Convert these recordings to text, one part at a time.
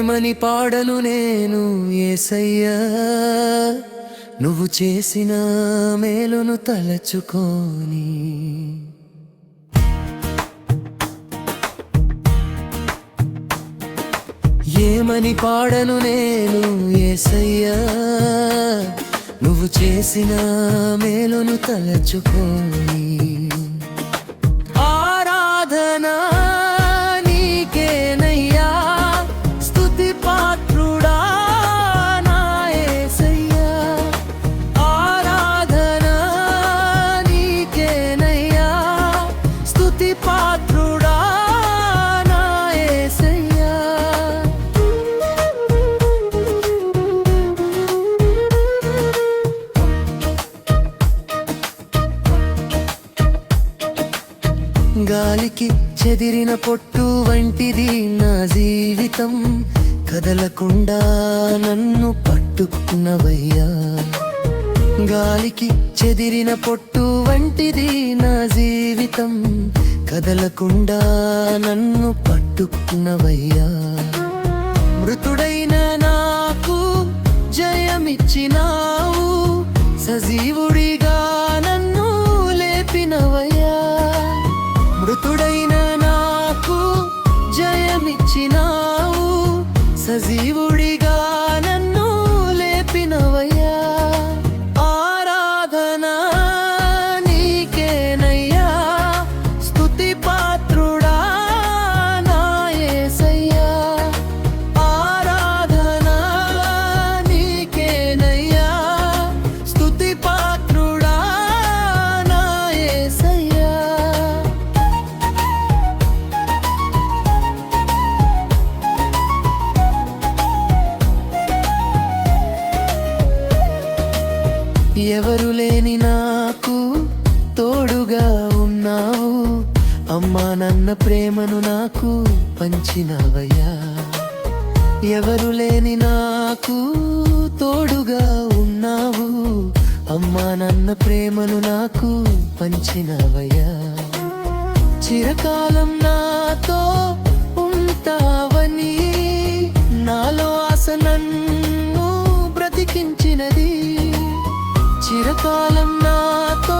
ఏమని పాడను నేను యేసయ్యా, నువ్వు చేసిన మేలును తలచుకొని. ఏమని పాడను నేను యేసయ్యా, నువ్వు చేసిన మేలును తలచుకొని. ఆరాధన నీకేనయ్యా, స్తుతి పాత్రుడా నా యేసయ్యా. ఆరాధన నీకేనయ్యా, స్తుతి పాత్రుడా నా యేసయ్యా. గాలికి చెదిరిన పొట్టు వంటిది నా జీవితం, కదలకుండా నన్ను పట్టుకున్నవయ్యా. గాలికి చెదిరిన పొట్టు వంటిది నా జీవితం, కదలకుండా నన్ను పట్టుకున్నవయ్యా. మృతుడైన నాకు జయమిచ్చినావు, సజీవుడిగా నన్ను లేపినవయ్యా. మృతుడైన నాకు జయమిచ్చినావు, సజీవుడిగా నన్ను లేపినవయ్యా. ఆరాధన నీకేనయ్యా, స్తుతి పాత్రుడా నా యేసయ్యా. ఆరాధన నీకేనయ్యా, స్తుతి పాత్రుడా నా యేసయ్యా. ఎవరు లేని నాకు తోడుగా ఉన్నావు, అమ్మా నన్న ప్రేమను నాకు పంచినవయ్యా. ఎవరు లేని నాకు తోడుగా ఉన్నావు, అమ్మా నన్న ప్రేమను నాకు పంచినవయ్యా. చిరకాలం నాతో ఉంటావని నాలో ఆశ నన్ను బ్రతికించినది. చిరకాలం నాతో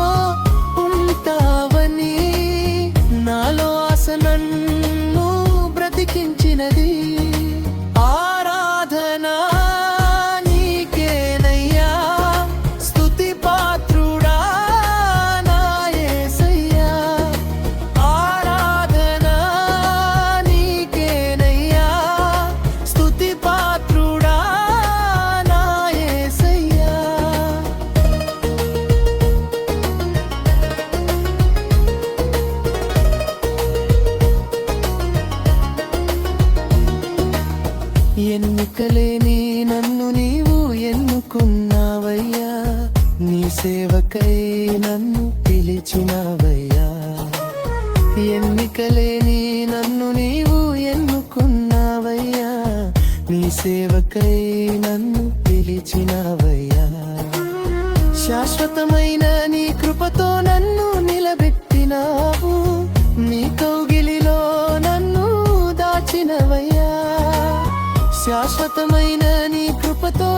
ఉంటావని నాలో ఆశ నన్ను బ్రతికించినది. ఆరాధన నీకేనయ్యా, స్తుతి పాత్రుడా నా యేసయ్యా. ఆరాధన నీకేనయ్యా, స్తుతి పాత్రుడా నా యేసయ్యా. ఎన్నికలేని నన్ను నీవు ఎన్నుకున్నావయ్యా, నీ సేవకై నన్ను పిలిచినావయ్యా. ఎన్నికలేని నన్ను నీవు ఎన్నుకున్నావయ్యా, నీ సేవకై నన్ను పిలిచినావయ్యా. శాశ్వతమైన నీ కృపతో నన్ను నిలబెట్టినావు, నీ కౌగిలిలో నన్ను దాచినవయ్యా. శాశ్వతమైన నీ కృపతో